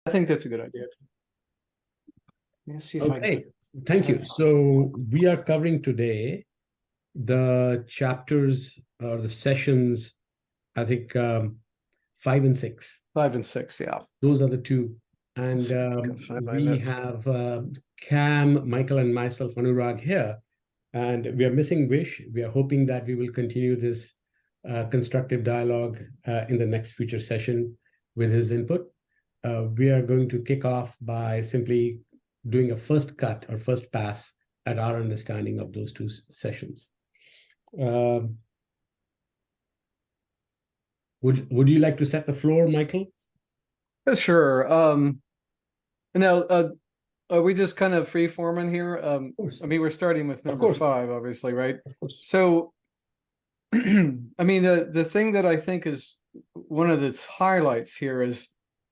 think that's a good idea. Let me see if Okay, thank you. So we are covering today the chapters or the sessions, I think 5 and 6. 5 and 6, yeah. Those are the two. And we have Cam, Michael, and myself, Anurag, here. And we are missing Vish. We are hoping that we will continue this constructive dialogue in the next future session with his input. We are going to kick off by simply doing a first cut or first pass at our understanding of those two sessions. Would you like to set the floor, Michael? Sure. Now, are we just kind of free forming here? I mean, we're starting with number 5, obviously, right? So, I mean, the thing that I think is one of its highlights here is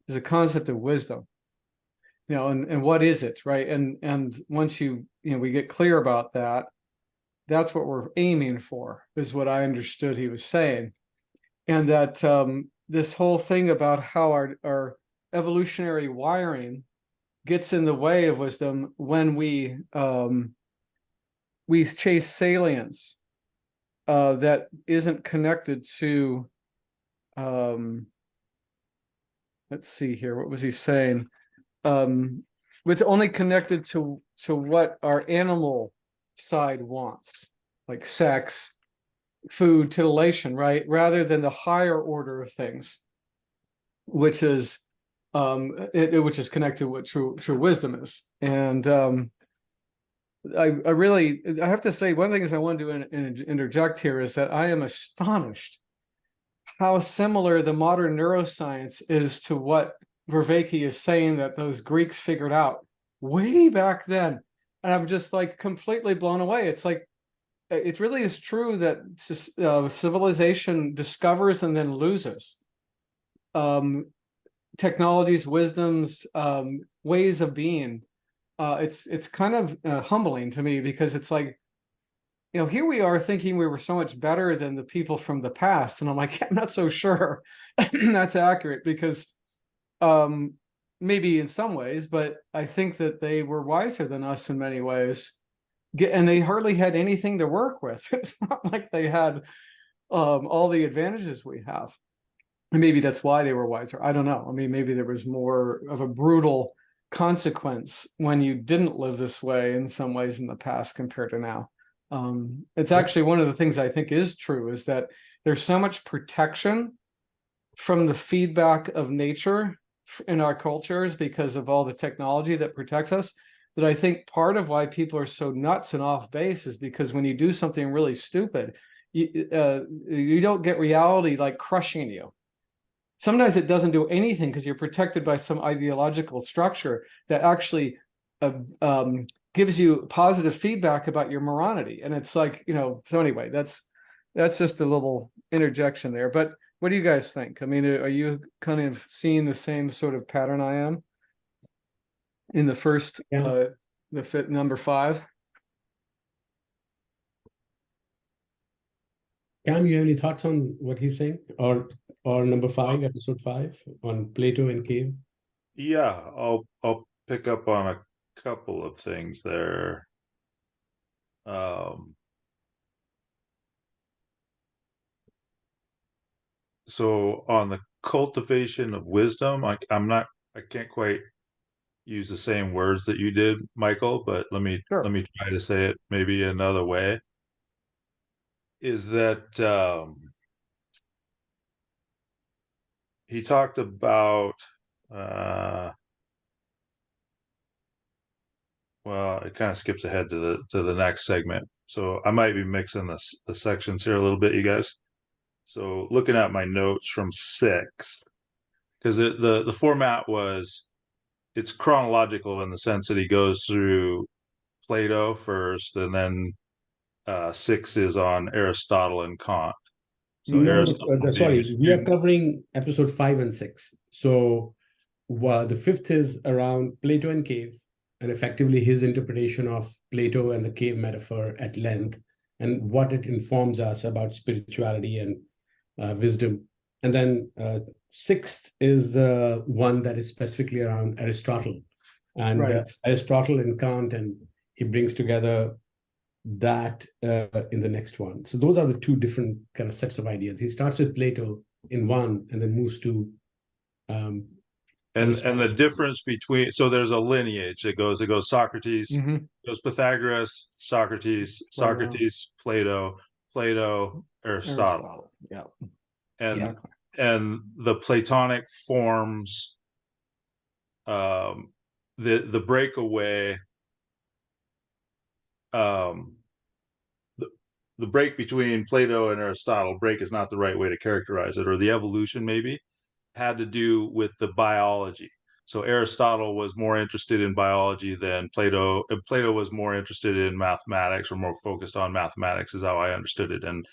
a concept of wisdom. You know, and what is it, right? And once we get clear about that, that's what we're aiming for, is what I understood he was saying. And that this whole thing about how our evolutionary wiring gets in the way of wisdom when we chase salience that isn't connected to let's see here, what was he saying? It's only connected to what our animal side wants, like sex, food, titillation, right? Rather than the higher order of things, which is which is connected with true wisdom is. And I have to say, one of the things I want to interject here is that I am astonished how similar the modern neuroscience is to what Vervaeke is saying that those Greeks figured out way back then. And I'm just like completely blown away. It's like, it really is true that civilization discovers and then loses technologies, wisdoms, ways of being. It's kind of humbling to me, because it's like, you know, here we are thinking we were so much better than the people from the past. And I'm like, I'm not so sure that's accurate, because maybe in some ways, but I think that they were wiser than us in many ways. And they hardly had anything to work with. It's not like they had all the advantages we have. And maybe that's why they were wiser. I don't know. I mean, maybe there was more of a brutal consequence when you didn't live this way in some ways in the past compared to now. It's actually one of the things I think is true, is that there's so much protection from the feedback of nature in our cultures because of all the technology that protects us, that I think part of why people are so nuts and off base is because when you do something really stupid, you don't get reality like crushing you. Sometimes it doesn't do anything because you're protected by some ideological structure that actually gives you positive feedback about your morality. And it's like, you know, so anyway, that's just a little interjection there. But what do you guys think? I mean, are you kind of seeing the same sort of pattern I am in the first, number 5? Cam, you have any thoughts on what he's saying, or number 5, episode 5, on Plato and cave? Yeah, I'll pick up on a couple of things there. So on the cultivation of wisdom, I can't quite use the same words that you did, Michael, but let me try to say it maybe another way. Is that he talked about well, it kind of skips ahead to the next segment, so I might be mixing the sections here a little bit, you guys. So looking at my notes from 6, because the format was, it's chronological in the sense that he goes through Plato first, and then 6 is on Aristotle and Kant. So sorry, we are covering episode 5 and 6. So the 5th is around Plato and cave, and effectively his interpretation of Plato and the cave metaphor at length, and what it informs us about spirituality and wisdom. And then sixth is the one that is specifically around Aristotle. And Right. Aristotle and Kant, and he brings together that in the next one. So those are the two different kind of sets of ideas. He starts with Plato in one and then moves to and the difference between, so there's a lineage that goes Socrates, goes Pythagoras, Socrates, Plato, Aristotle. Yeah. And the Platonic forms, the breakaway, the break between Plato and Aristotle, break is not the right way to characterize it, or the evolution maybe, had to do with the biology. So Aristotle was more interested in biology than Plato. Plato was more interested in mathematics, or more focused on mathematics, is how I understood it, and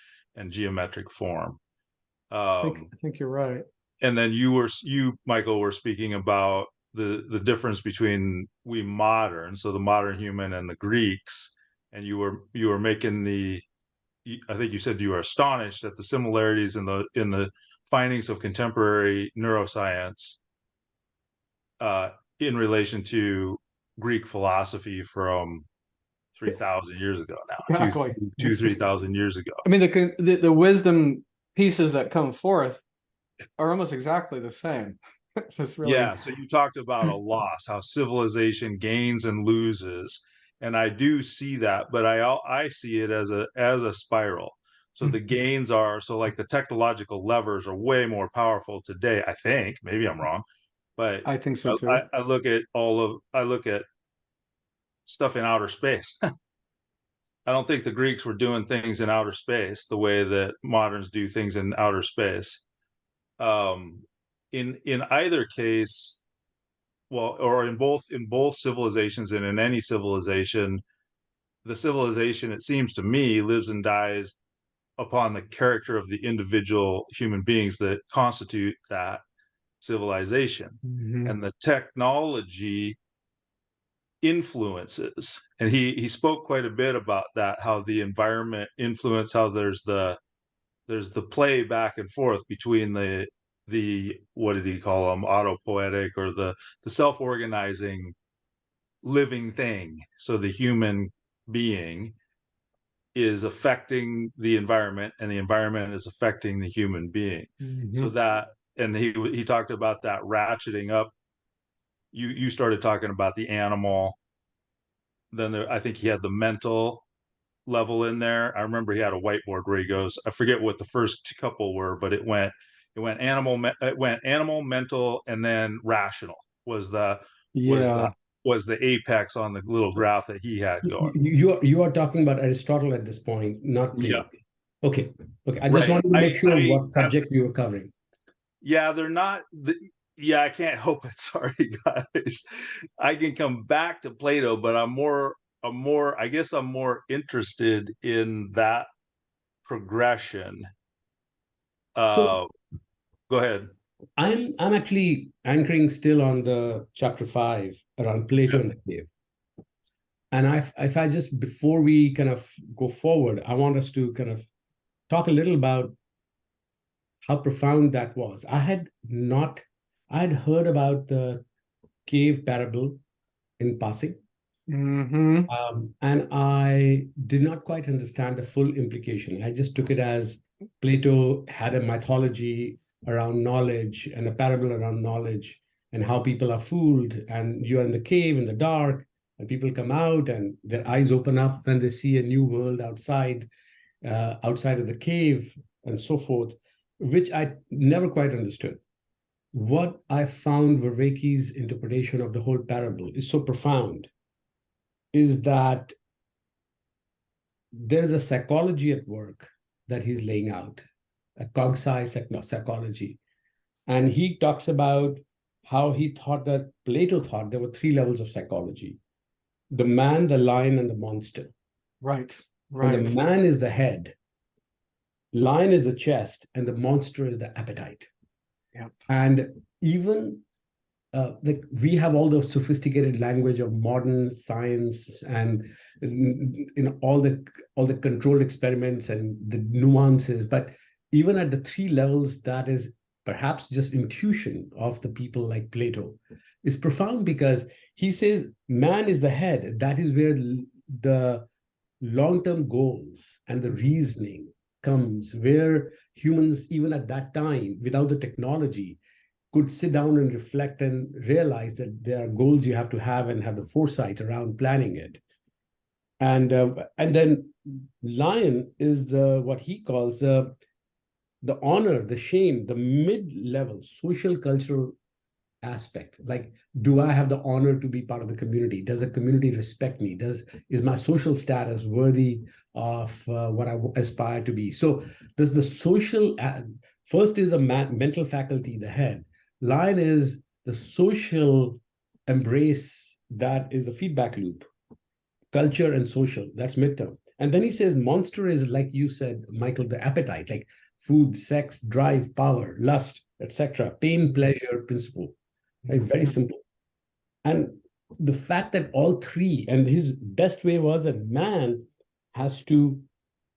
geometric form. I think you're right. And then you, Michael, were speaking about the difference between we modern, so the modern human, and the Greeks, and you were making I think you said you were astonished at the similarities in the findings of contemporary neuroscience in relation to Greek philosophy from 3,000 years ago now, exactly. 3,000 years ago. I mean, the wisdom pieces that come forth are almost exactly the same. Just really... Yeah, so you talked about a loss, how civilization gains and loses, and I do see that, but I see it as a spiral. So the gains are, so like the technological levers are way more powerful today, I think. Maybe I'm wrong, but I think so too. I look at stuff in outer space. I don't think the Greeks were doing things in outer space the way that moderns do things in outer space. In either case, well, or in both civilizations, and in any civilization, the civilization, it seems to me, lives and dies upon the character of the individual human beings that constitute that civilization. And the technology influences, and he spoke quite a bit about that, how the environment influence, how there's the play back and forth between the what did he call them, autopoietic, or the self-organizing living thing. So the human being is affecting the environment, and the environment is affecting the human being. So that, and he talked about that ratcheting up. You started talking about the animal, then I think he had the mental level in there. I remember he had a whiteboard where he goes, I forget what the first couple were, but it went animal, mental, and then rational was the apex on the little graph that he had going. You are talking about Aristotle at this point, not Plato. Yeah. Okay. I just wanted to make sure what subject you were covering. Yeah, they're not. Yeah, I can't help it. Sorry, guys. I can come back to Plato, but I guess I'm more interested in that progression. Go ahead. I'm actually anchoring still on the chapter 5 around Plato and the cave. And if I just, before we kind of go forward, I want us to kind of talk a little about how profound that was. I had heard about the cave parable in passing. And I did not quite understand the full implication. I just took it as Plato had a mythology around knowledge and a parable around knowledge, and how people are fooled, and you're in the cave in the dark, and people come out and their eyes open up when they see a new world outside of the cave, and so forth, which I never quite understood. What I found Vervaeke's interpretation of the whole parable is so profound is that there is a psychology at work that he's laying out, a cog-sci psychology. And he talks about how he thought that Plato thought there were 3 levels of psychology: the man, the lion, and the monster. Right. And the man is the head, lion is the chest, and the monster is the appetite. Yep. And even we have all the sophisticated language of modern science, and all the controlled experiments and the nuances, but even at the three levels, that is perhaps just intuition of the people like Plato, is profound, because he says man is the head. That is where the long-term goals and the reasoning comes, where humans, even at that time, without the technology, could sit down and reflect and realize that there are goals you have to have and have the foresight around planning it. And then lion is the what he calls the honor, the shame, the mid-level social cultural aspect. Like, do I have the honor to be part of the community? Does the community respect me? Is my social status worthy of what I aspire to be? So there's the social, first is the mental faculty, the head. Lion is the social embrace, that is the feedback loop, culture and social, that's midterm. And then he says monster is, like you said, Michael, the appetite, like food, sex, drive, power, lust, etc. Pain, pleasure, principle. Like very simple. And the fact that all three, and his best way was that man has to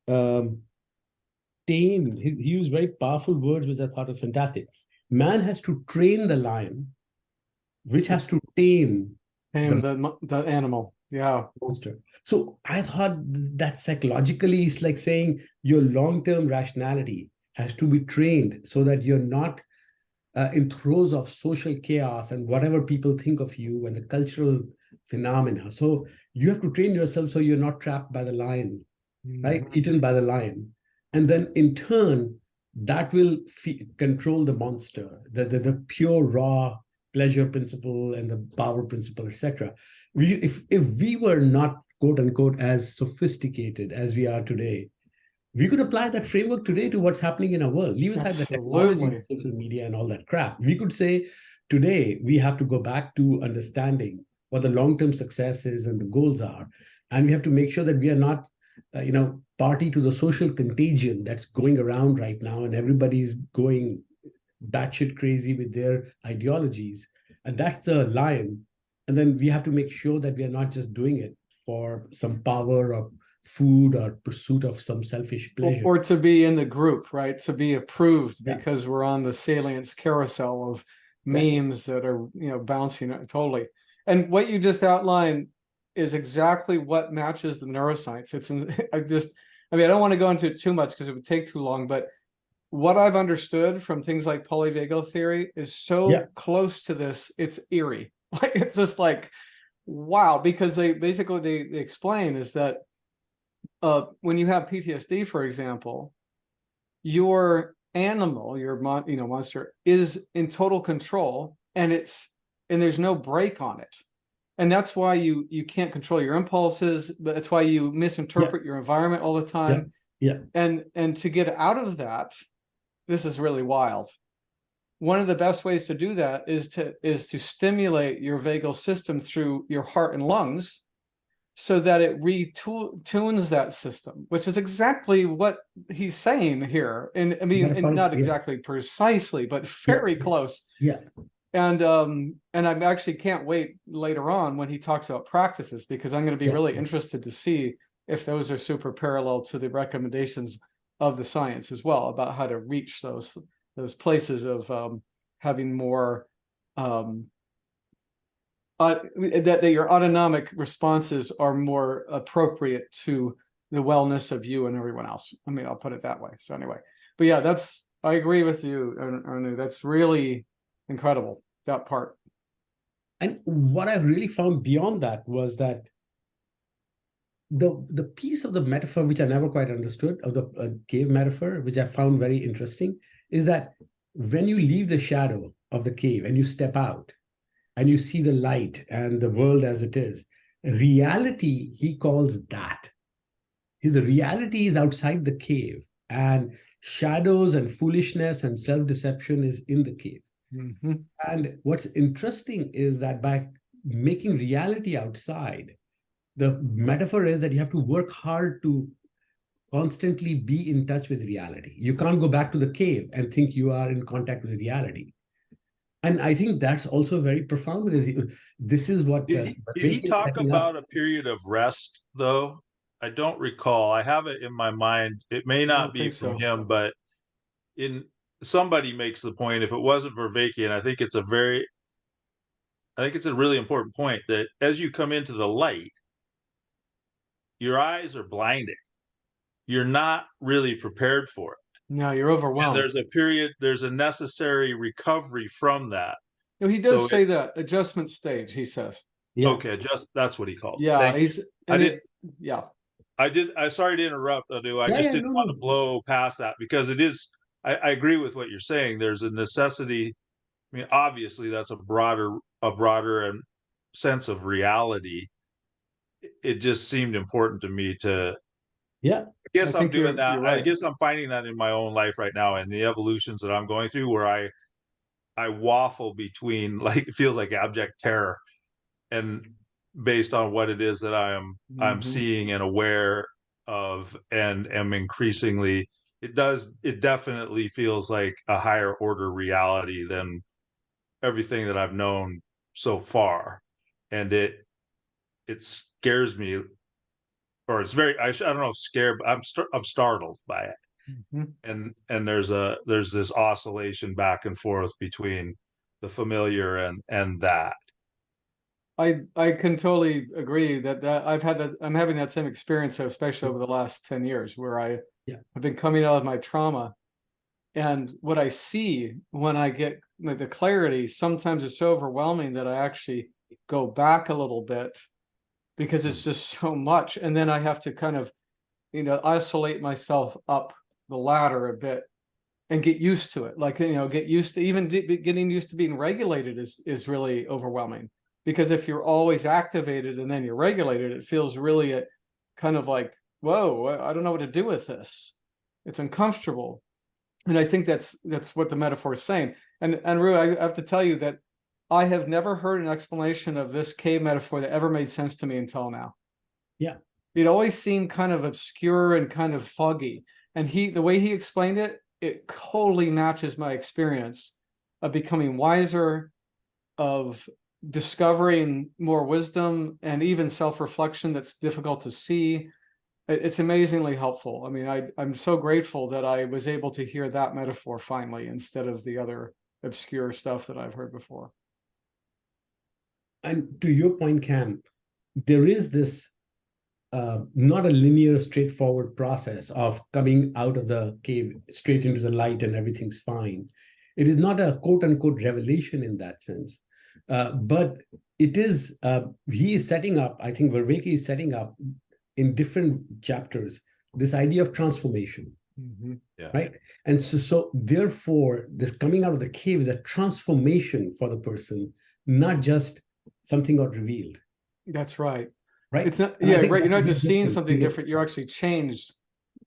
tame, he used very powerful words, which I thought was fantastic. Man has to train the lion, which has to tame the animal. Yeah. Monster. So I thought that psychologically it's like saying your long-term rationality has to be trained so that you're not in throes of social chaos and whatever people think of you and the cultural phenomena. So you have to train yourself so you're not trapped by the lion, right? Eaten by the lion. And then in turn, that will control the monster, the pure raw pleasure principle and the power principle, etc. If we were not, quote unquote, as sophisticated as we are today, we could apply that framework today to what's happening in our world. Leave aside the technology, social media, and all that crap. We could say today we have to go back to understanding what the long-term success is and the goals are, and we have to make sure that we are not, party to the social contagion that's going around right now, and everybody's going batshit crazy with their ideologies, and that's the lion. And then we have to make sure that we are not just doing it for some power or food or pursuit of some selfish pleasure, or to be in the group, right? To be approved because we're on the salience carousel of memes that are bouncing totally. And what you just outlined is exactly what matches the neuroscience. I don't want to go into it too much because it would take too long, but what I've understood from things like polyvagal theory is so close to this, it's eerie. Like, it's just like, wow, because they explain is that when you have PTSD, for example, your animal, your monster is in total control, and there's no brake on it. And that's why you can't control your impulses, but that's why you misinterpret your environment all the time. And to get out of that, this is really wild. One of the best ways to do that is to stimulate your vagal system through your heart and lungs, so that it retunes that system, which is exactly what he's saying here. And not exactly precisely, but very close. Yeah. And I actually can't wait later on when he talks about practices, because I'm going to be really interested to see if those are super parallel to the recommendations of the science as well, about how to reach those places of having more that your autonomic responses are more appropriate to the wellness of you and everyone else. I'll put it that way. So anyway, but yeah, I agree with you, Anu. That's really incredible, that part. And what I really found beyond that was that the piece of the metaphor, which I never quite understood, of the cave metaphor, which I found very interesting, is that when you leave the shadow of the cave and you step out and you see the light and the world as it is, reality, he calls that. The reality is outside the cave, and shadows and foolishness and self-deception is in the cave. Mm-hmm. And what's interesting is that by making reality outside, the metaphor is that you have to work hard to constantly be in touch with reality. You can't go back to the cave and think you are in contact with reality. And I think that's also very profound, because this is what... Did he talk about a period of rest, though? I don't recall. I have it in my mind. It may not be from him, but in somebody makes the point, if it wasn't Vervaeke, and I think it's a really important point, that as you come into the light, your eyes are blinded. You're not really prepared for it. No, you're And overwhelmed. there's a necessary recovery from that. No, he does say that adjustment stage, he says. Yeah. Okay, that's what he called it. Yeah, Sorry to interrupt, Adu. I just didn't want to blow past that, because it is, I agree with what you're saying. There's a necessity. I mean, obviously that's a broader and sense of reality. It just seemed important to me to, yeah. I guess I'm doing that. Right. I guess I'm finding that in my own life right now, and the evolutions that I'm going through, where I waffle between, like, it feels like abject terror, and based on what it is that I'm seeing and aware of, and am increasingly, it definitely feels like a higher order reality than everything that I've known so far. And it scares me, or it's very, I don't know if scared, but I'm startled by it. And there's this oscillation back and forth between the familiar and that. I can totally agree that I'm having that same experience, especially over the last 10 years, where I've been coming out of my trauma, and what I see when I get the clarity, sometimes it's so overwhelming that I actually go back a little bit, because it's just so much, and then I have to kind of, isolate myself up the ladder a bit and get used to it. Like, get used to, even getting used to being regulated is really overwhelming. Because if you're always activated and then you're regulated, it feels really kind of like, whoa, I don't know what to do with this. It's uncomfortable. And I think that's what the metaphor is saying. And Rue, I have to tell you that I have never heard an explanation of this cave metaphor that ever made sense to me until now. Yeah. It always seemed kind of obscure and kind of foggy. And the way he explained it, it totally matches my experience of becoming wiser, of discovering more wisdom, and even self-reflection that's difficult to see. It's amazingly helpful. I mean, I'm so grateful that I was able to hear that metaphor finally, instead of the other obscure stuff that I've heard before. And to your point, Cam, there is this not a linear, straightforward process of coming out of the cave straight into the light and everything's fine. It is not a quote-unquote revelation in that sense. But it is, he is setting up, I think Vervaeke is setting up in different chapters, this idea of transformation, right? And so therefore, this coming out of the cave is a transformation for the person, not just something got revealed. That's right. Right. It's not, right. You're not just seeing something different. You're actually changed,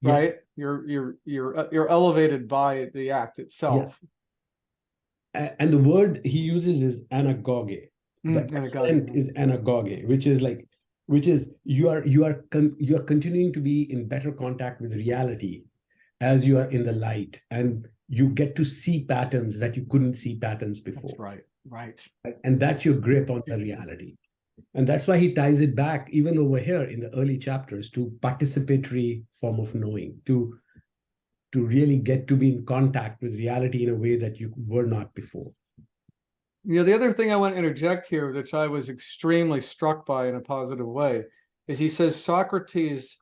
right? You're elevated by the act itself. And the word he uses is anagoge. The accent is anagoge, which is you are continuing to be in better contact with reality as you are in the light, and you get to see patterns that you couldn't see patterns before. That's right. Right. And that's your grip on the reality. And that's why he ties it back, even over here in the early chapters, to participatory form of knowing, to really get to be in contact with reality in a way that you were not before. The other thing I want to interject here, which I was extremely struck by in a positive way, is he says Socrates,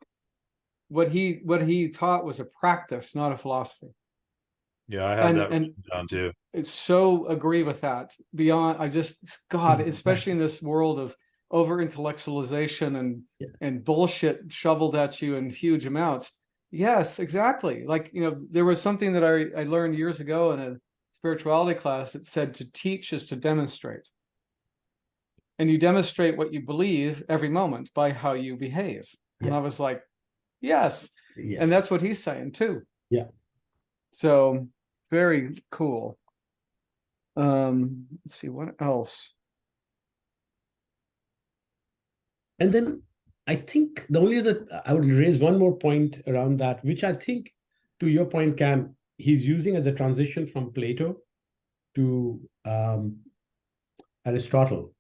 what he taught was a practice, not a philosophy. Yeah, I had that down too. It's so agree with that. God, especially in this world of over intellectualization and bullshit shoveled at you in huge amounts. Yes, exactly. Like, there was something that I learned years ago in a spirituality class that said to teach is to demonstrate. And you demonstrate what you believe every moment by how you behave. And I was like, yes. And that's what he's saying too. Yeah. So very cool. Let's see, what else? And then I think the only other, I would raise one more point around that, which I think, to your point, Cam, he's using as a transition from Plato to Aristotle.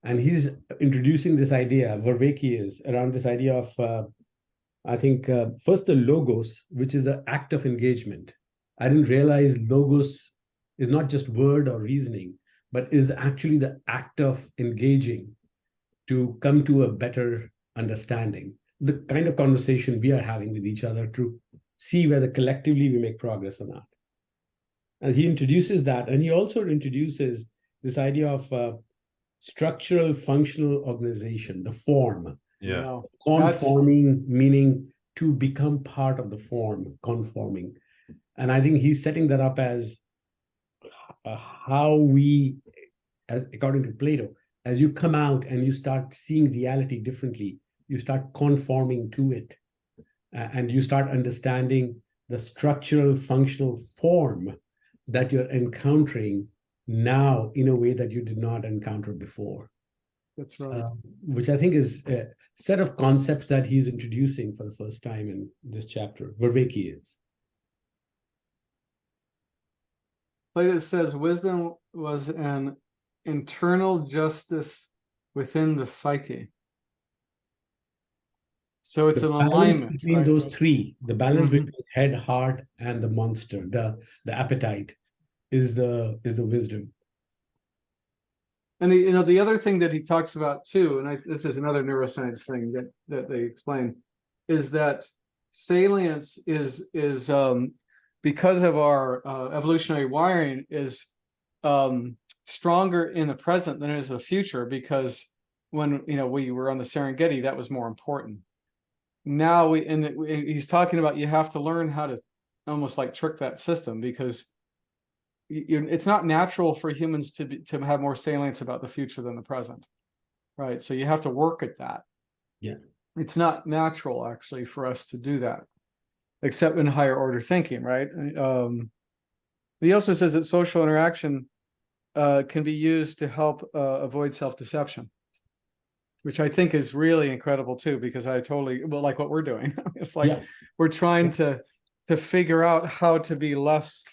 And he's introducing this idea, Vervaeke is, around this idea of, I think, first the logos, which is the act of engagement, I didn't realize logos is not just word or reasoning, but is actually the act of engaging to come to a better understanding. The kind of conversation we are having with each other to see whether collectively we make progress or not. And he introduces that, and he also introduces this idea of structural functional organization, the form. Yeah. No, Conforming, meaning to become part of the form, conforming. And I think he's setting that up as how we, as according to Plato, as you come out and you start seeing reality differently, you start conforming to it, and you start understanding the structural functional form that you're encountering now in a way that you did not encounter before. That's right. Which I think is a set of concepts that he's introducing for the first time in this chapter. Vervaeke is. Plato says wisdom was an internal justice within the psyche. So it's an alignment between right? those three, the balance Mhm. between head, heart, and the monster, the appetite, is the wisdom. And the other thing that he talks about too, and this is another neuroscience thing that they explain, is that salience is because of our evolutionary wiring is stronger in the present than it is the future, because when we were on the Serengeti, that was more important. Now he's talking about you have to learn how to almost like trick that system, because it's not natural for humans to have more salience about the future than the present, right? So you have to work at that. Yeah, it's not natural actually for us to do that, except in higher order thinking, right? He also says that social interaction can be used to help avoid self-deception, which I think is really incredible too, because I totally like what we're doing. It's like we're trying to figure out how to be less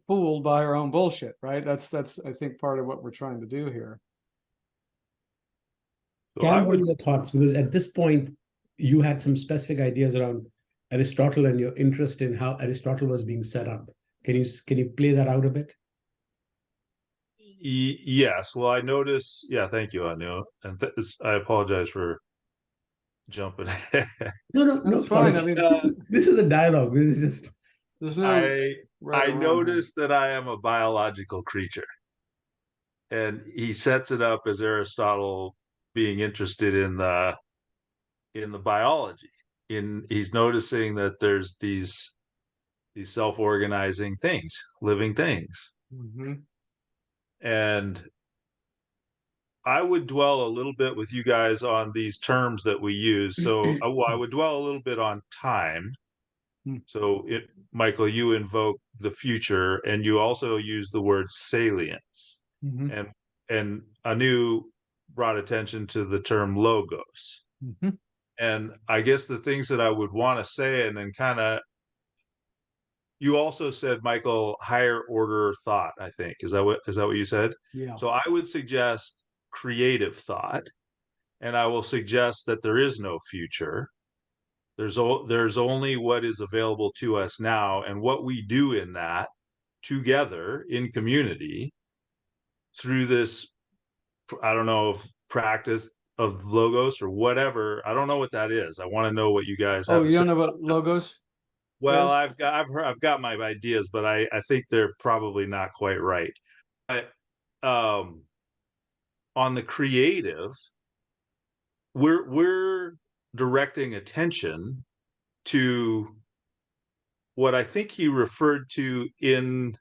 fooled by our own bullshit, right? That's I think part of what we're trying to do here. So Cam, what are your thoughts? Because at this point, you had some specific ideas around Aristotle and your interest in how Aristotle was being set up. Can you play that out a bit? Yes. Well, I noticed. Yeah, thank you, Anu. And I apologize for jumping ahead. No, That's fine. I mean, this is a dialogue. This is just. There's no. I noticed that I am a biological creature, and he sets it up as Aristotle being interested in the biology. He's noticing that there's these self-organizing things, living things. Mm-hmm. And I would dwell a little bit with you guys on these terms that we use. So I would dwell a little bit on time. So Michael, you invoke the future, and you also use the word salience. Mm-hmm. And Anu brought attention to the term logos. Mm-hmm. And I guess the things that I would want to say, and then kind of, you also said, Michael, higher order thought, I think. Is that what you said? Yeah. So I would suggest creative thought, and I will suggest that there is no future. There's only what is available to us now, and what we do in that together in community through this, I don't know, if practice of logos or whatever. I don't know what that is. I want to know what you guys have. Oh, you don't know what logos? Well, I've got my ideas, but I think they're probably not quite right. But on the creative, we're directing attention to what I think he referred to in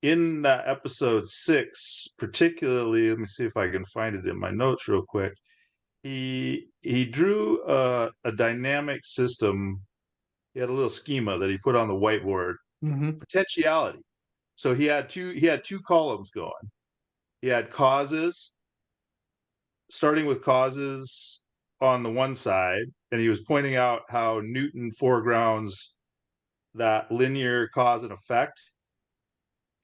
episode 6, particularly. Let me see if I can find it in my notes real quick. He drew a dynamic system. He had a little schema that he put on the whiteboard. Mm-hmm. Potentiality. So he had two columns going. He had causes, starting with causes on the one side, and he was pointing out how Newton foregrounds that linear cause and effect.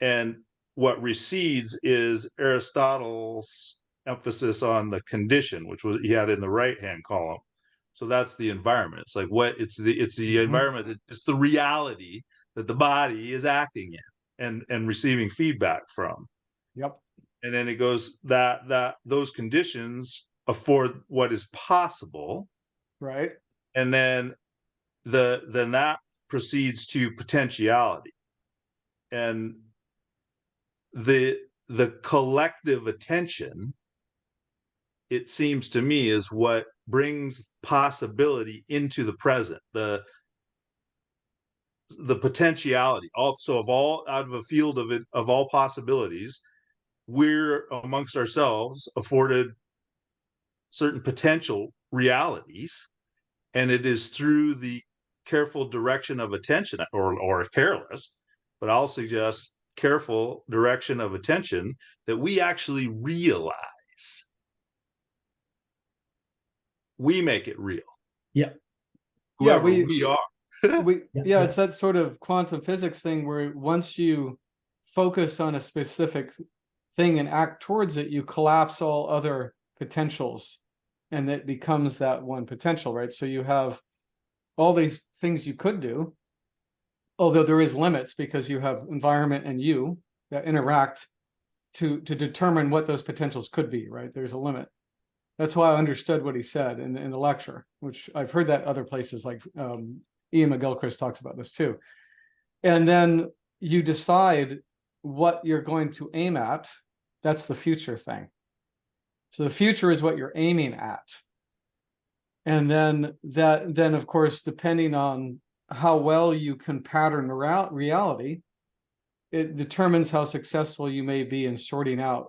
And what recedes is Aristotle's emphasis on the condition, which was he had in the right-hand column. So that's the environment. It's like it's the environment. It's the reality that the body is acting in and receiving feedback from. Yep. And then it goes that those conditions afford what is possible. Right. And then then that proceeds to potentiality. And the collective attention, it seems to me, is what brings possibility into the present, the potentiality. Also, out of a field of all possibilities, we're amongst ourselves afforded certain potential realities, and it is through the careful direction of attention, or careless, but I'll suggest careful direction of attention, that we actually realize. We make it real. Yeah. Whoever we are. Yeah, it's that sort of quantum physics thing where once you focus on a specific thing and act towards it, you collapse all other potentials, and it becomes that one potential, right? So you have all these things you could do, although there is limits, because you have environment and you that interact to determine what those potentials could be, right? There's a limit. That's why I understood what he said in the lecture, which I've heard that other places, like Ian McGilchrist talks about this too. And then you decide what you're going to aim at. That's the future thing. So the future is what you're aiming at. And then of course, depending on how well you can pattern reality, it determines how successful you may be in sorting out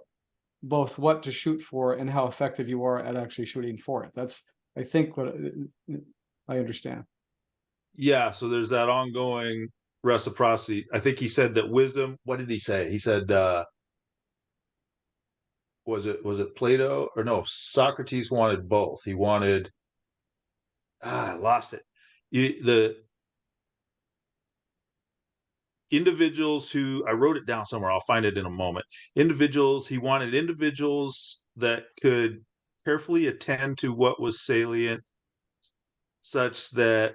both what to shoot for and how effective you are at actually shooting for it. That's, I think, what I understand. Yeah, so there's that ongoing reciprocity. I think he said that wisdom, what did he say? He said, was it Plato, or no, Socrates wanted both. He wanted, I lost it. The individuals who, I wrote it down somewhere, I'll find it in a moment. He wanted individuals that could carefully attend to what was salient, such that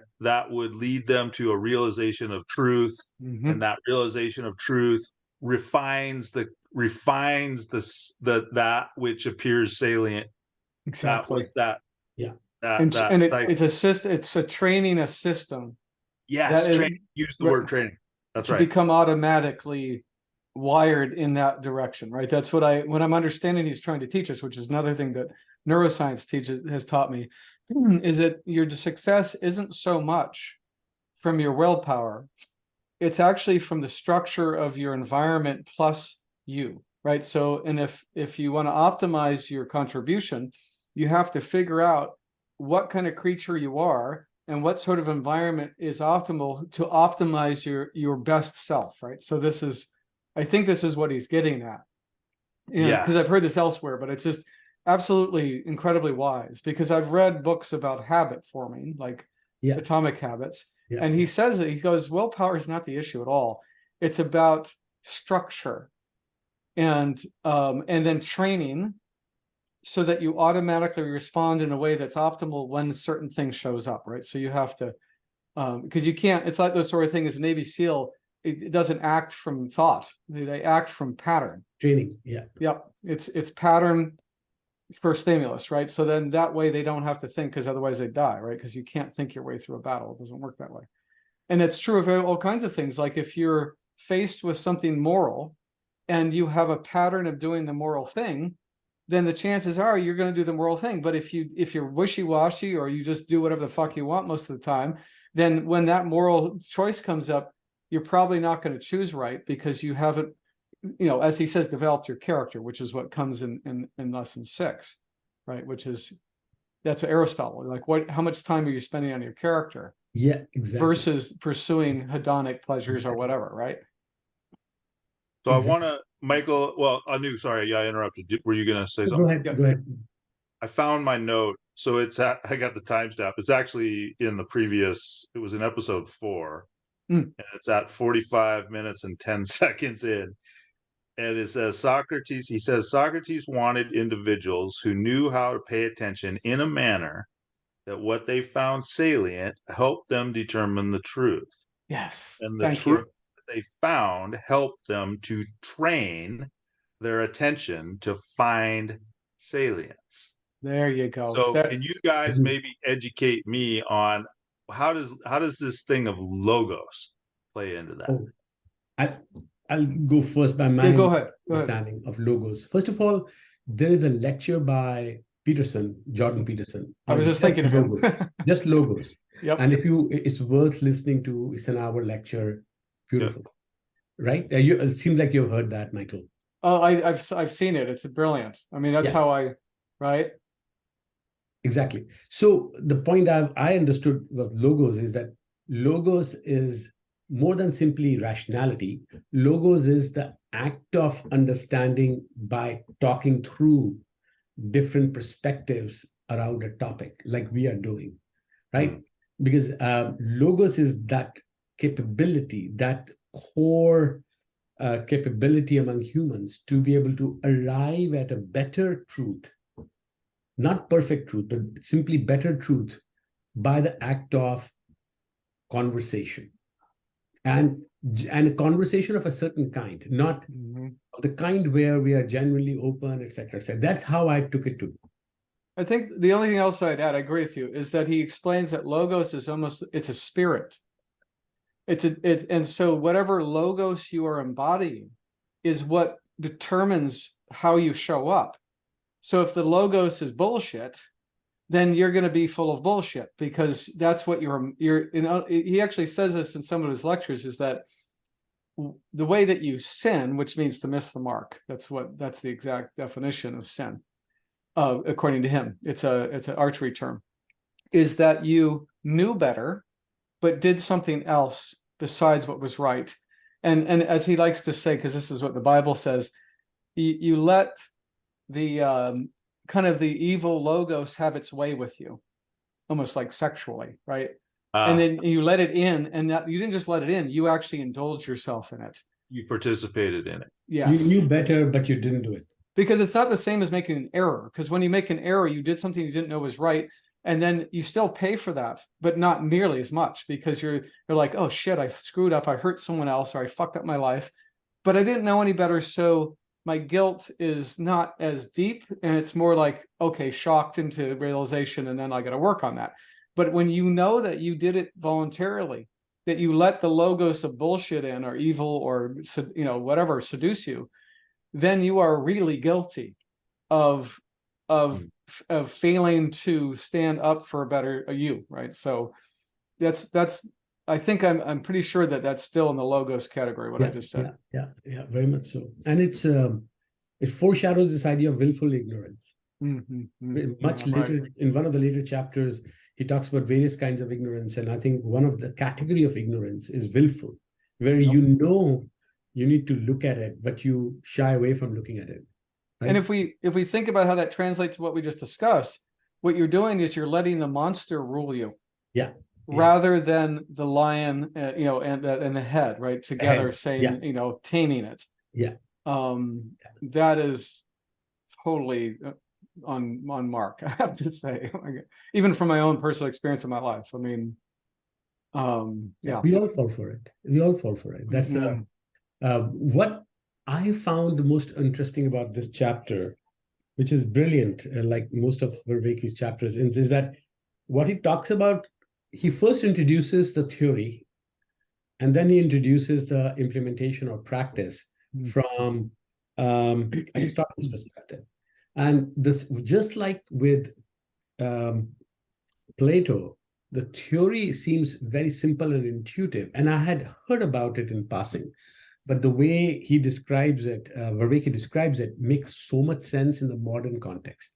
would lead them to a realization of truth. Mm-hmm. And that realization of truth refines that which appears salient. Exactly. It's a training, a system. Yes, use the word training. That's right. Become automatically wired in that direction, right? That's what I'm understanding he's trying to teach us, which is another thing that neuroscience has taught me, is that your success isn't so much from your willpower. It's actually from the structure of your environment plus you, right? So, and if you want to optimize your contribution, you have to figure out what kind of creature you are and what sort of environment is optimal to optimize your best self, right? So I think this is what he's getting at. Yeah, because I've heard this elsewhere, but it's just absolutely incredibly wise, because I've read books about habit forming, like Atomic Habits. Yeah. And he says that, he goes, willpower is not the issue at all. It's about structure and then training, so that you automatically respond in a way that's optimal when a certain thing shows up, right? So you have to, because you can't, it's like those sort of thing as a Navy SEAL, it doesn't act from thought. They act from pattern. Training, yeah. Yep, it's pattern for stimulus, right? So then that way they don't have to think, because otherwise they die, right? Because you can't think your way through a battle. It doesn't work that way. And it's true of all kinds of things. Like if you're faced with something moral and you have a pattern of doing the moral thing, then the chances are you're going to do the moral thing. But if you're wishy-washy, or you just do whatever the fuck you want most of the time, then when that moral choice comes up, you're probably not going to choose right, because you haven't, as he says, developed your character, which is what comes in lesson 6, right? That's Aristotle. Like, how much time are you spending on your character? Yeah, exactly. Versus pursuing hedonic pleasures or whatever, right? So I want to, Michael, well, Anu, sorry, I interrupted. Were you going to say something? Go ahead. I found my note. So I got the timestamp. It's actually in it was in episode 4. And it's at 45 minutes and 10 seconds in. And it says, Socrates wanted individuals who knew how to pay attention in a manner that what they found salient helped them determine the truth. Yes. And the Thank truth you. that they found helped them to train their attention to find salience. There you go. So That, can you guys maybe educate me on how does this thing of logos play into that? Oh, I'll go first by my yeah, go ahead. Go ahead. understanding of logos. First of all, there is a lecture by Jordan Peterson. I was on just thinking of him. logos, just logos. Yep. And it's worth listening to. It's an hour lecture. Beautiful. Right? It seems like you've heard that, Michael. Oh, I've seen it. It's brilliant. I mean, that's how right? Exactly. So the point I understood of logos is that logos is more than simply rationality. Logos is the act of understanding by talking through different perspectives around a topic, like we are doing, right? Because logos is that capability, that core capability among humans to be able to arrive at a better truth, not perfect truth, but simply better truth by the act of conversation. And a conversation of a certain kind, not the kind where we are genuinely open, etc., etc. That's how I took it to. I think the only thing else I'd add, I agree with you, is that he explains that logos is it's a spirit. And so whatever logos you are embodying is what determines how you show up. So if the logos is bullshit, then you're going to be full of bullshit, because that's what he actually says this in some of his lectures, is that the way that you sin, which means to miss the mark, that's the exact definition of sin, according to him. It's an archery term, is that you knew better but did something else besides what was right. And as he likes to say, because this is what the Bible says, you let the kind of the evil logos have its way with you, almost like sexually, right? And then you let it in, and you didn't just let it in, you actually indulge yourself in it. You participated in it. Yes. You knew better, but you didn't do it. Because it's not the same as making an error. Because when you make an error, you did something you didn't know was right, and then you still pay for that, but not nearly as much, because you're like, oh shit, I screwed up, I hurt someone else, or I fucked up my life, but I didn't know any better, so my guilt is not as deep, and it's more like, okay, shocked into realization, and then I got to work on that. But when you know that you did it voluntarily, that you let the logos of bullshit in, or evil, or whatever, seduce you, then you are really guilty of failing to stand up for a better you, right? So that's I think I'm pretty sure that that's still in the logos category, what I just said. Yeah, very much so. And it foreshadows this idea of willful ignorance. Much later, right. In one of the later chapters, he talks about various kinds of ignorance, and I think one of the category of ignorance is willful, where you need to look at it, but you shy away from looking at it. Right? And if we think about how that translates to what we just discussed, what you're doing is you're letting the monster rule you. Yeah. Rather than the lion, and the head, right? Together saying, taming it. Yeah. That is totally on mark, I have to say, even from my own personal experience in my life. I mean, we all fall for it. That's what I found the most interesting about this chapter, which is brilliant, like most of Vervaeke's chapters, is that what he talks about, he first introduces the theory, and then he introduces the implementation or practice from Aristotle's perspective. And this, just like with Plato, the theory seems very simple and intuitive, and I had heard about it in passing. But the way he describes it, Vervaeke describes it, makes so much sense in the modern context.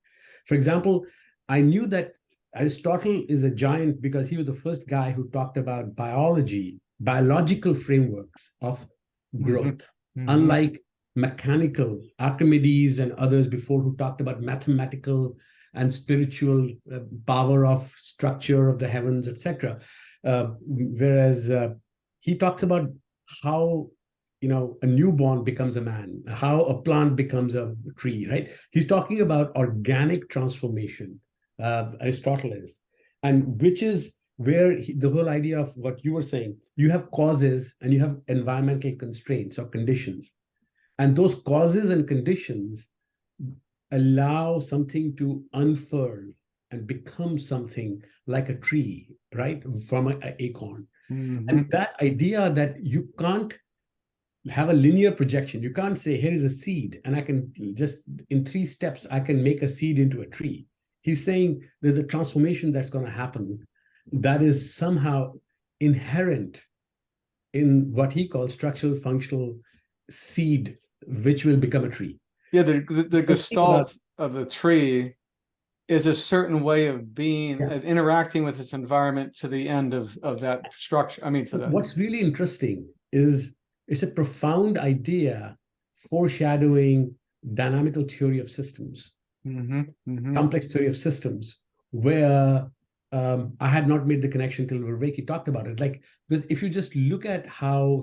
For example, I knew that Aristotle is a giant because he was the first guy who talked about biological frameworks of growth, unlike mechanical, Archimedes and others before, who talked about mathematical and spiritual power of structure of the heavens, etc. Whereas he talks about how a newborn becomes a man, how a plant becomes a tree, right? He's talking about organic transformation, Aristotle is, and which is where the whole idea of what you were saying, you have causes and you have environmental constraints or conditions. And those causes and conditions allow something to unfurl and become something like a tree, right? From an acorn. Mhm. And that idea that you can't have a linear projection. You can't say, here is a seed, and I can just, in 3 steps, I can make a seed into a tree. He's saying there's a transformation that's going to happen that is somehow inherent in what he calls structural functional seed, which will become a tree. Yeah, the gestalt of the tree is a certain way of being, interacting with its environment to the end of that structure. I mean, to the. What's really interesting is it's a profound idea foreshadowing dynamical theory of systems, complex theory of systems, where I had not made the connection till Vervaeke talked about it. Like, because if you just look at how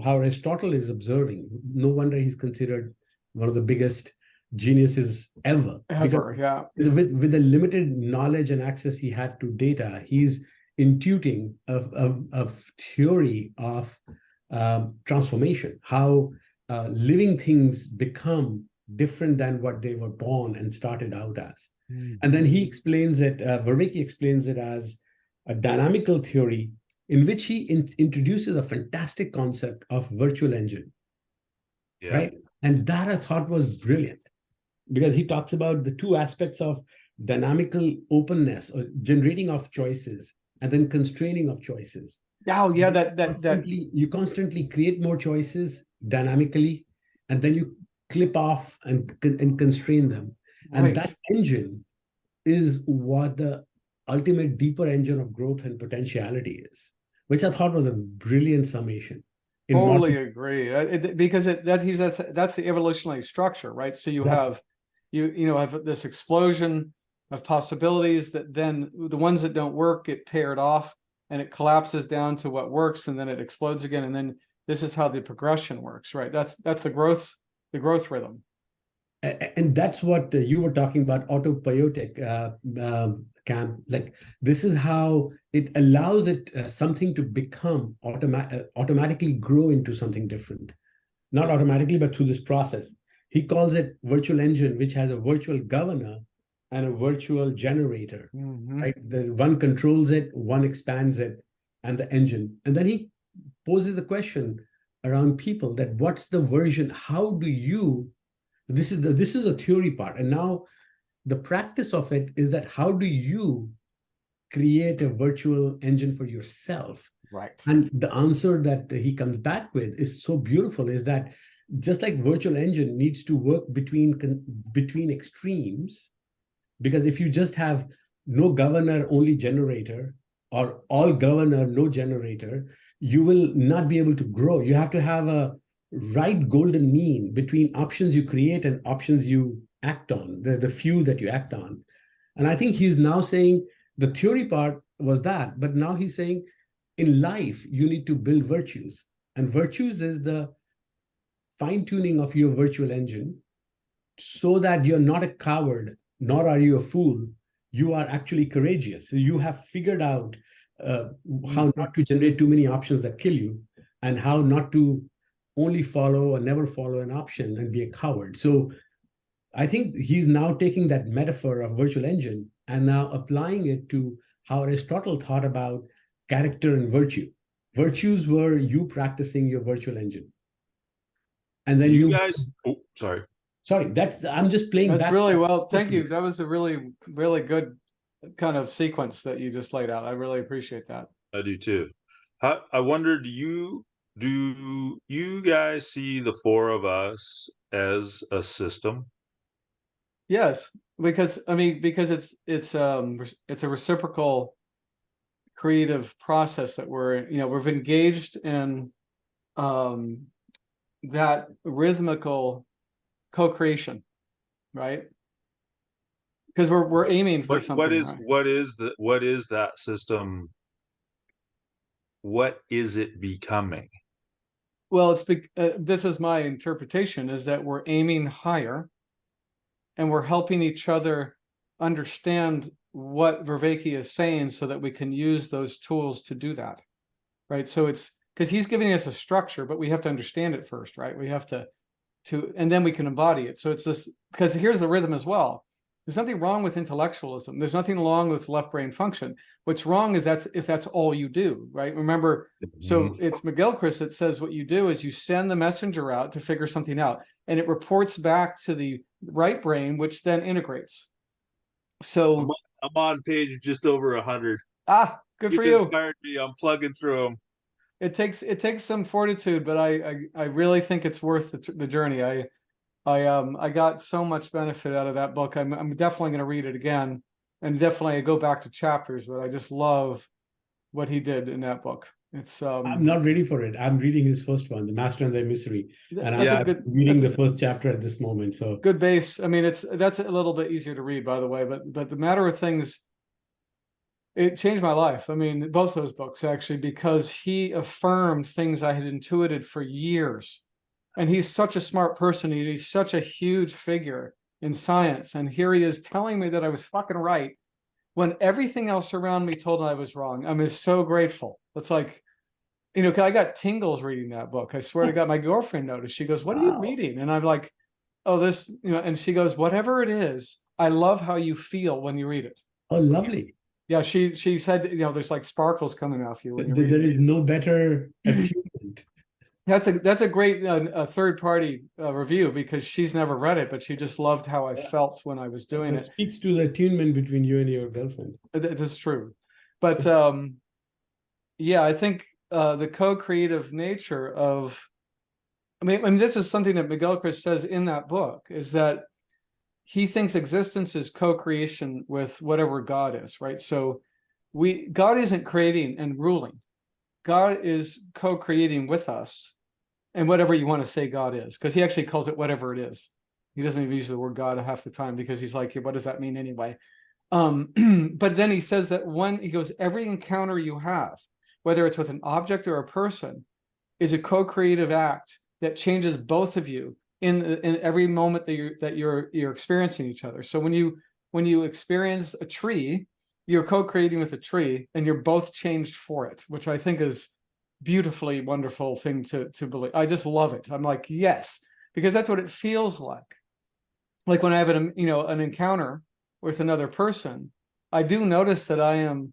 how Aristotle is observing, no wonder he's considered one of the biggest geniuses ever. Yeah. With the limited knowledge and access he had to data, he's intuiting a theory of transformation, how living things become different than what they were born and started out as. And then he explains it, Vervaeke explains it as a dynamical theory in which he introduces a fantastic concept of virtual engine, right? And that I thought was brilliant, because he talks about the 2 aspects of dynamical openness, or generating of choices, and then constraining of choices. Oh, yeah, you constantly create more choices dynamically, and then you clip off and constrain them. And right. That engine is what the ultimate deeper engine of growth and potentiality is, which I thought was a brilliant summation. Totally agree. Because that's the evolutionary structure, right? So you have have this explosion of possibilities that then the ones that don't work get paired off, and it collapses down to what works, and then it explodes again, and then this is how the progression works, right? That's the growth rhythm. And that's what you were talking about, autopoietic, Cam. Like, this is how it allows something to become automatically grow into something different. Not automatically, but through this process. He calls it virtual engine, which has a virtual governor and a virtual generator. Right? One controls it, one expands it, and the engine. And then he poses a question around people, that what's the version? How do you? This is a theory part, and now the practice of it is that how do you create a virtual engine for yourself? Right. And the answer that he comes back with is so beautiful, is that just like virtual engine needs to work between extremes, because if you just have no governor, only generator, or all governor, no generator, you will not be able to grow. You have to have a right golden mean between options you create and options you act on, the few that you act on. And I think he's now saying the theory part was that, but now he's saying in life, you need to build virtues. And virtues is the fine-tuning of your virtual engine so that you're not a coward, nor are you a fool. You are actually courageous. So you have figured out how not to generate too many options that kill you, and how not to only follow or never follow an option and be a coward. So I think he's now taking that metaphor of virtual engine and now applying it to how Aristotle thought about character and virtue. Virtues were you practicing your virtual engine. And then you guys, sorry, I'm just playing that's back. Really well. Thank you. That was a really, really good kind of sequence that you just laid out. I really appreciate that. I do too. I wonder, do you guys see the 4 of us as a system? Yes, because it's a reciprocal creative process that we've engaged in that rhythmical co-creation, right? Because we're aiming for something. What is that system? What is it becoming? Well, this is my interpretation, is that we're aiming higher, and we're helping each other understand what Vervaeke is saying so that we can use those tools to do that, right? So it's because he's giving us a structure, but we have to understand it first, right? We have to and then we can embody it. So it's this, because here's the rhythm as well. There's nothing wrong with intellectualism. There's nothing wrong with left brain function. What's wrong is if that's all you do, right? Remember, so it's McGilchrist that says what you do is you send the messenger out to figure something out, and it reports back to the right brain, which then integrates. So I'm on page just over 100. Good for you. Inspired me. I'm plugging through them. It takes some fortitude, but I really think it's worth the journey. I got so much benefit out of that book. I'm definitely going to read it again, and definitely go back to chapters. But I just love what he did in that book. It's I'm not ready for it. I'm reading his first one, The Master and the Mystery, and I'm reading the first chapter at this moment. So good base. I mean, that's a little bit easier to read, by the way. But the matter of things, it changed my life. I mean, both those books actually, because he affirmed things I had intuited for years. And he's such a smart person. He's such a huge figure in science. And here he is telling me that I was fucking right when everything else around me told me I was wrong. I'm just so grateful. It's like, you know, 'cause I got tingles reading that book. I swear to God, my girlfriend noticed. She goes, "What are you reading?" And I'm like, "Oh, this," you know, and she goes, "Whatever it is, I love how you feel when you read it." Oh, lovely. Yeah, she said, you know, there's like sparkles coming off you when you read There it. is no better attunement. That's a great third party review, because she's never read it, but she just loved how I felt when I was doing it. Speaks to the attunement between you and your girlfriend. This is true, but yeah, I think the co-creative nature of, I mean, this is something that McGilchrist says in that book, is that he thinks existence is co-creation with whatever God is, right? So God isn't creating and ruling. God is co-creating with us, and whatever you want to say God is, because he actually calls it whatever it is. He doesn't even use the word God half the time, because he's like, what does that mean anyway? But then he says that he goes, every encounter you have, whether it's with an object or a person, is a co-creative act that changes both of you in every moment that you're experiencing each other. So when you experience a tree, you're co-creating with a tree, and you're both changed for it, which I think is beautifully wonderful thing to believe. I just love it. I'm like, yes, because that's what it feels like. Like when I have an encounter with another person, I do notice that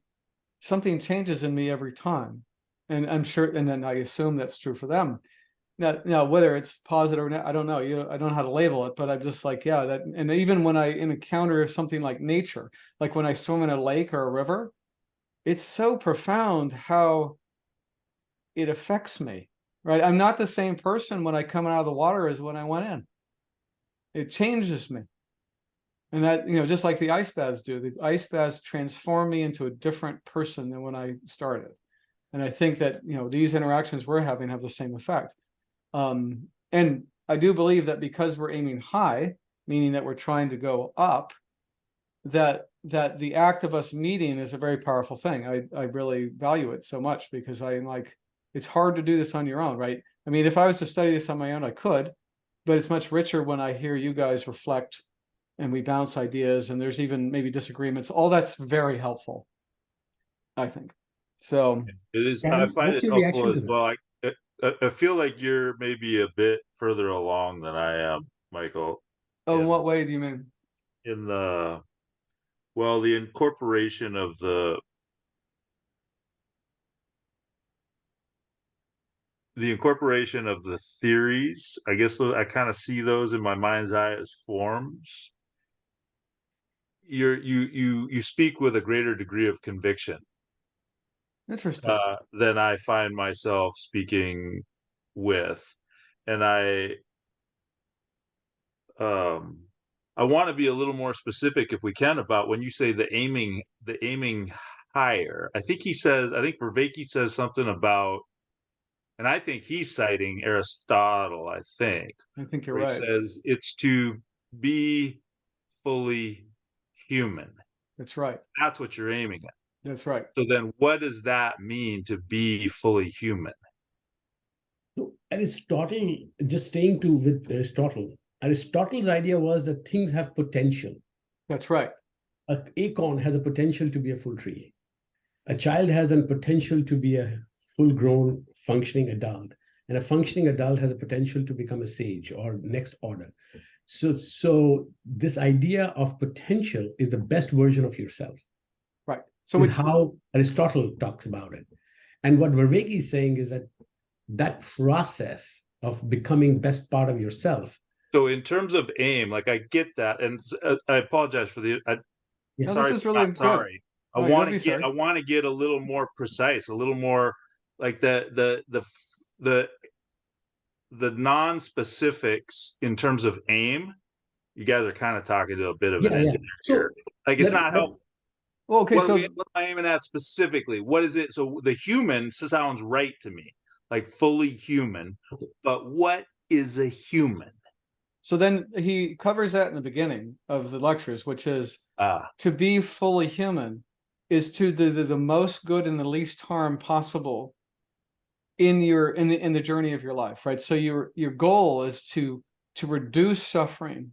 something changes in me every time, and I'm sure, and then I assume that's true for them. Now, whether it's positive or not, I don't know. I don't know how to label it, but I'm just like, yeah, that. And even when I encounter something like nature, like when I swim in a lake or a river, it's so profound how it affects me, right? I'm not the same person when I come out of the water as when I went in. It changes me. And that, just like the ice baths do, the ice baths transform me into a different person than when I started. And I think that, these interactions we're having have the same effect. And I do believe that because we're aiming high, meaning that we're trying to go up, that the act of us meeting is a very powerful thing. I really value it so much, because I'm like, it's hard to do this on your own, right? I mean, if I was to study this on my own, I could, but it's much richer when I hear you guys reflect and we bounce ideas, and there's even maybe disagreements. All that's very helpful, I think. So it is. I find it helpful as well. I feel like you're maybe a bit further along than I am, Michael. Oh, in what way do you mean? In the incorporation of the incorporation of the theories. I guess I kind of see those in my mind's eye as forms. You speak with a greater degree of conviction. Interesting. Than I find myself speaking with, and I want to be a little more specific, if we can, about when you say the aiming higher. I think Vervaeke says something about, and I think he's citing Aristotle. I think you're right. He says it's to be fully human. That's right. That's what you're aiming at. That's right. So then what does that mean, to be fully human? So Aristotle, just staying with Aristotle, Aristotle's idea was that things have potential. That's right. an acorn has a potential to be a full tree. A child has a potential to be a full-grown functioning adult, and a functioning adult has a potential to become a sage or next order. So this idea of potential is the best version of yourself. Right. So is how Aristotle talks about it. And what Vervaeke is saying is that process of becoming best part of yourself. So in terms of aim, like I get that, and I apologize for the. no, Sorry, this is really not sorry. I No, want don't to be get. sorry. I want to get a little more precise, a little more like the non-specifics in terms of aim. You guys are kind of talking to a bit of an engineer here. Like it's not helpful. Well, okay, What so am I aiming at specifically? What is it? So the human sounds right to me, like fully human. But what is a human? so then he covers that in the beginning of the lectures, which is Ah, to be fully human is to the most good and the least harm possible in the journey of your life, right? So your goal is to reduce suffering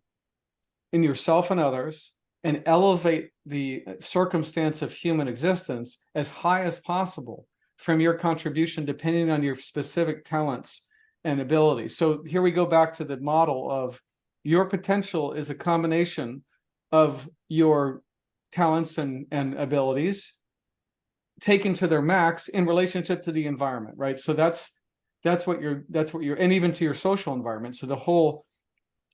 in yourself and others and elevate the circumstance of human existence as high as possible from your contribution, depending on your specific talents and abilities. So here we go back to the model of your potential is a combination of your talents and abilities taken to their max in relationship to the environment, right? So that's what you're, and even to your social environment. So the whole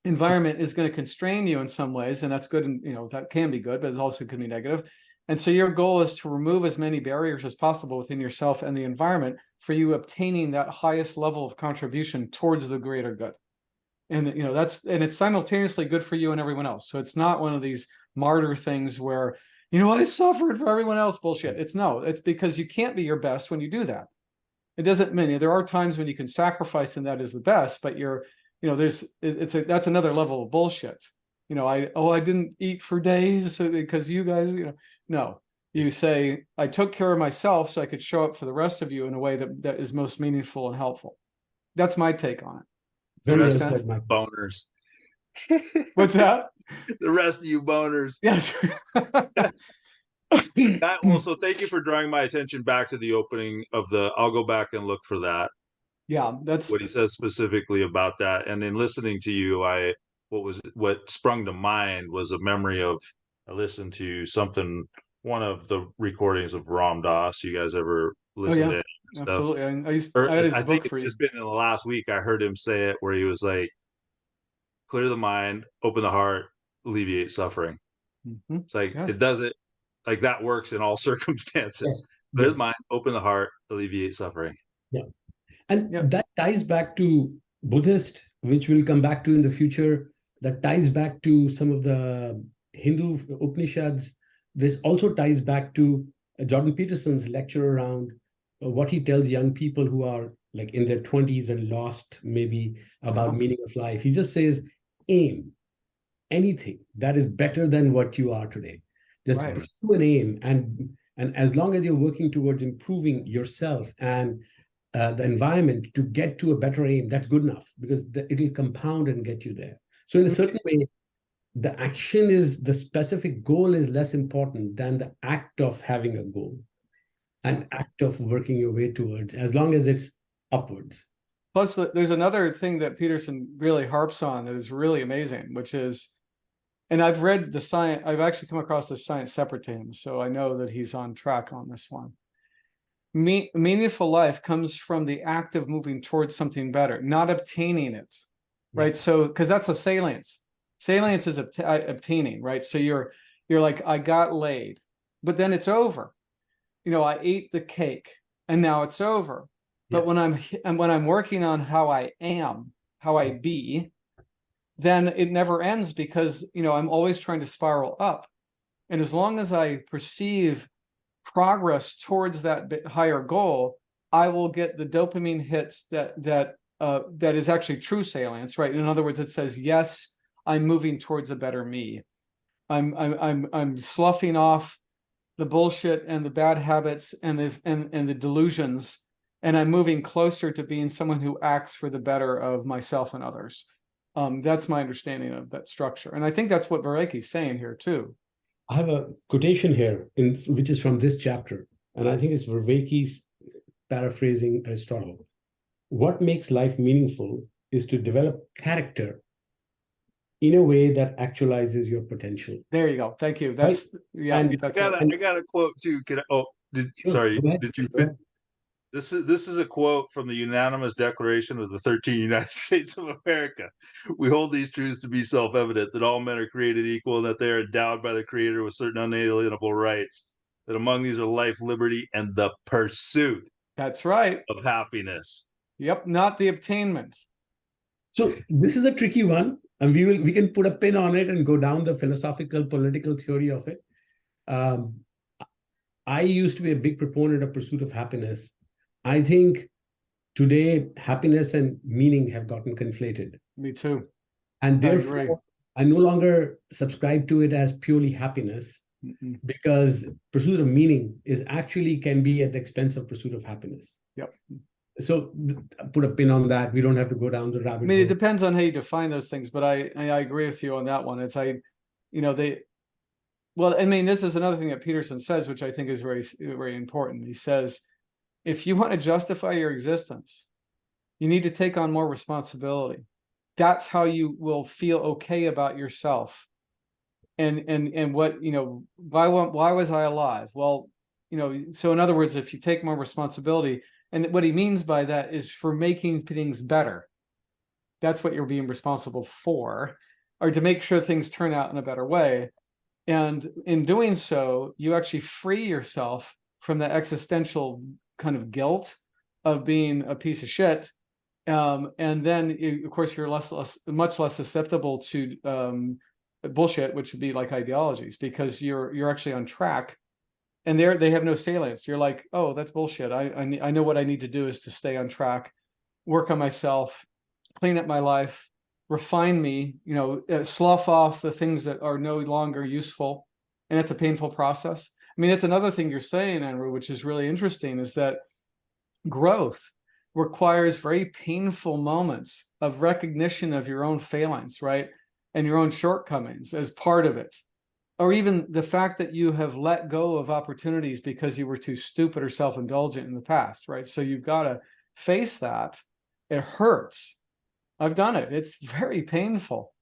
environment is going to constrain you in some ways, and that's good, and that can be good, but it also could be negative. And so your goal is to remove as many barriers as possible within yourself and the environment for you obtaining that highest level of contribution towards the greater good. And it's simultaneously good for you and everyone else. So it's not one of these martyr things where I suffered for everyone else bullshit. It's because you can't be your best when you do that. It doesn't mean there are times when you can sacrifice and that is the best, but that's another level of bullshit. I didn't eat for days because you guys, no, you say, I took care of myself so I could show up for the rest of you in a way that is most meaningful and helpful. That's my take on it. the rest of you boners. What's that? The rest of you boners. Yes. So thank you for drawing my attention back to the opening of I'll go back and look for that. Yeah, that's what he says specifically about that. And in listening to you, what sprung to mind was a memory of, I listened to one of the recordings of Ram Dass. You guys ever listen to it? Absolutely. I had his I book think for it's you. just been in the last week I heard him say it, where he was like, clear the mind, open the heart, alleviate suffering. Mm-hmm. It's like, it doesn't, like that works in all circumstances. Yes. Clear the mind, open the heart, alleviate suffering. Yeah. And that ties back to Buddhist, which we'll come back to in the future. That ties back to some of the Hindu Upanishads. This also ties back to Jordan Peterson's lecture around what he tells young people who are like in their 20s and lost maybe about meaning of life. He just says, aim anything that is better than what you are today. Just pursue an aim. And as long as you're working towards improving yourself and the environment to get to a better aim, that's good enough, because it'll compound and get you there. So in a certain way, the action the specific goal is less important than the act of having a goal, an act of working your way towards, as long as it's upwards. Plus, there's another thing that Peterson really harps on that is really amazing, which is, and I've read the science, I've actually come across the science separate to him, so I know that he's on track on this one. Meaningful life comes from the act of moving towards something better, not obtaining it, right? So, because that's a salience. Salience is obtaining, right? So you're like, I got laid, but then it's over. I ate the cake, and now it's over. But when I'm working on how I am, how I be, then it never ends, because I'm always trying to spiral up. And as long as I perceive progress towards that higher goal, I will get the dopamine hits that is actually true salience, right? In other words, it says, yes, I'm moving towards a better me. I'm sloughing off the bullshit and the bad habits and the delusions, and I'm moving closer to being someone who acts for the better of myself and others. That's my understanding of that structure, and I think that's what Vervaeke is saying here too. I have a quotation here, which is from this chapter, and I think it's Vervaeke's paraphrasing Aristotle. What makes life meaningful is to develop character in a way that actualizes your potential. There you go. Thank you. Right? That's yeah. And That's I got a quote too. Sure, go ahead. Did you Go ahead. This is a quote from the unanimous declaration of the 13 United States of America. We hold these truths to be self-evident, that all men are created equal and that they are endowed by the Creator with certain unalienable rights, that among these are life, liberty, and the pursuit That's right. of happiness. Yep, not the obtainment. So this is a tricky one, and we can put a pin on it and go down the philosophical, political theory of it. I used to be a big proponent of pursuit of happiness. I think today happiness and meaning have gotten conflated. Me too. And therefore, I no longer subscribe to it as purely happiness, because pursuit of meaning can be at the expense of pursuit of happiness. Yep. So put a pin on that. We don't have to go down the rabbit hole. I mean, it depends on how you define those things, but I agree with you on that one. Well, I mean, this is another thing that Peterson says, which I think is very, very important. He says, if you want to justify your existence, you need to take on more responsibility. That's how you will feel okay about yourself. And what, why was I alive? Well, so in other words, if you take more responsibility, and what he means by that is for making things better. That's what you're being responsible for, or to make sure things turn out in a better way. And in doing so, you actually free yourself from the existential kind of guilt of being a piece of shit. And then, of course, you're much less susceptible to bullshit, which would be like ideologies, because you're actually on track. And they have no salience. You're like, oh, that's bullshit. I know what I need to do is to stay on track, work on myself, clean up my life, refine me, slough off the things that are no longer useful. And it's a painful process. I mean, that's another thing you're saying, Andrew, which is really interesting, is that growth requires very painful moments of recognition of your own failings, right? And your own shortcomings as part of it. Or even the fact that you have let go of opportunities because you were too stupid or self-indulgent in the past, right? So you've got to face that. It hurts. I've done it. It's very painful,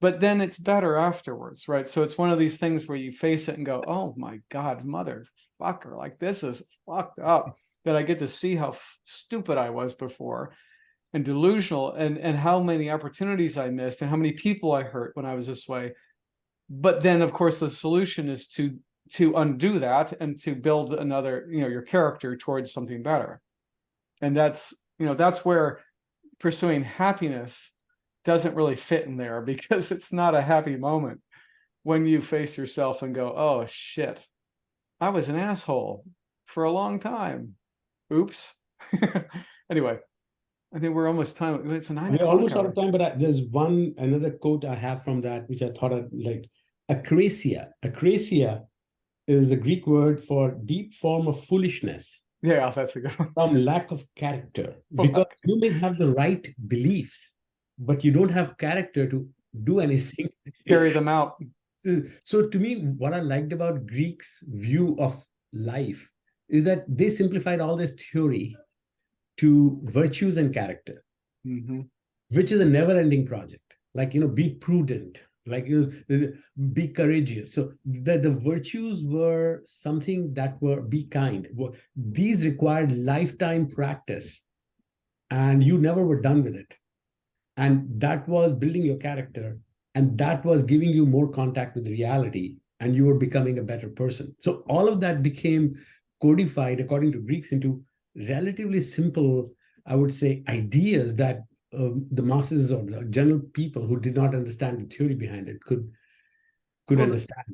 but then it's better afterwards, right? So it's one of these things where you face it and go, oh my God, motherfucker, like this is fucked up, that I get to see how stupid I was before and delusional, and how many opportunities I missed and how many people I hurt when I was this way. But then, of course, the solution is to undo that and to build another, your character towards something better. And that's where pursuing happiness doesn't really fit in there, because it's not a happy moment when you face yourself and go, oh shit, I was an asshole for a long time. Oops. Anyway, I think we're almost time. It's 9 o'clock. We're almost out of time, but there's another quote I have from that, which I thought I'd like. Akrasia. Akrasia is the Greek word for deep form of foolishness. Yeah, that's a good one. From lack of character. Because you may have the right beliefs, but you don't have character to do anything. Carry them out. So to me, what I liked about Greeks' view of life is that they simplified all this theory to virtues and character, which is a never-ending project. Like, be prudent, like, be courageous. So the virtues were something that were be kind. These required lifetime practice, and you never were done with it. And that was building your character, and that was giving you more contact with reality, and you were becoming a better person. So all of that became codified, according to Greeks, into relatively simple, I would say, ideas that the masses or the general people who did not understand the theory behind it could understand.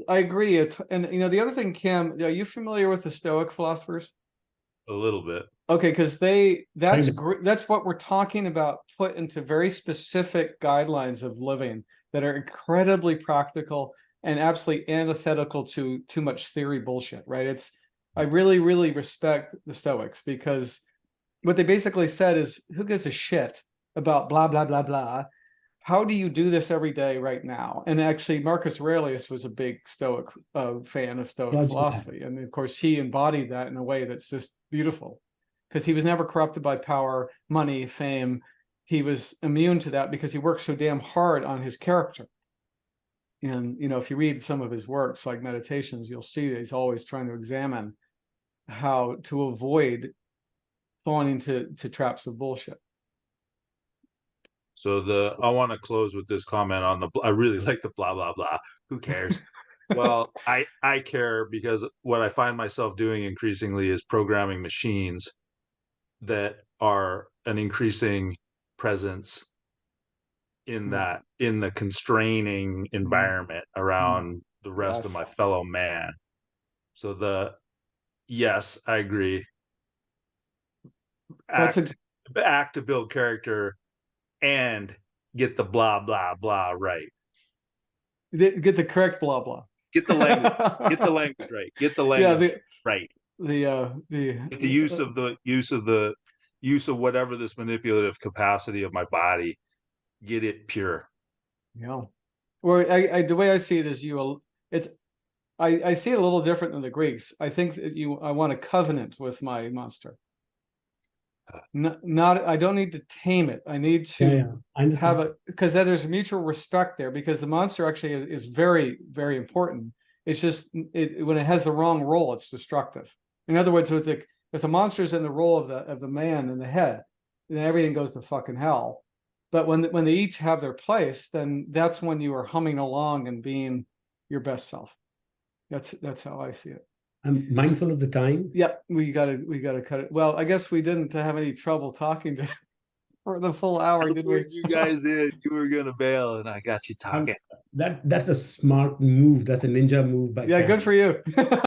I agree. And the other thing, Cam, are you familiar with the Stoic philosophers? A little bit. Okay, because that's what we're talking about, put into very specific guidelines of living that are incredibly practical and absolutely antithetical to too much theory bullshit, right? I really, really respect the Stoics, because what they basically said is, who gives a shit about blah, blah, blah, blah? how do you do this every day right now? And actually, Marcus Aurelius was a big Stoic fan of Stoic philosophy. And of course, he embodied that in a way that's just beautiful, because he was never corrupted by power, money, fame. He was immune to that because he worked so damn hard on his character. And, you know, if you read some of his works, like Meditations, you'll see that he's always trying to examine how to avoid falling into traps of bullshit. So I want to close with this comment on I really like the blah, blah, blah. Who cares? Well, I care, because what I find myself doing increasingly is programming machines that are an increasing presence in the constraining environment around the rest of my fellow man. So yes, I agree. Act to build character and get the blah, blah, blah right. Get the correct blah, blah. Get the language, get the language right. Get the language right. The use of whatever this manipulative capacity of my body, get it pure. Yeah. Or the way I see it is I see it a little different than the Greeks. I think that I want a covenant with my monster. I don't need to tame it. I need to have it, because then there's mutual respect there, because the monster actually is very, very important. It's just when it has the wrong role, it's destructive. In other words, if the monster's in the role of the man in the head, then everything goes to fucking hell. But when they each have their place, then that's when you are humming along and being your best self. That's how I see it. I'm mindful of the time. Yep, we gotta cut it. Well, I guess we didn't have any trouble talking to for the full hour, did we? You guys did. You were gonna bail, and I got you talking. That's a smart move. That's a ninja move by Cam. Good for you.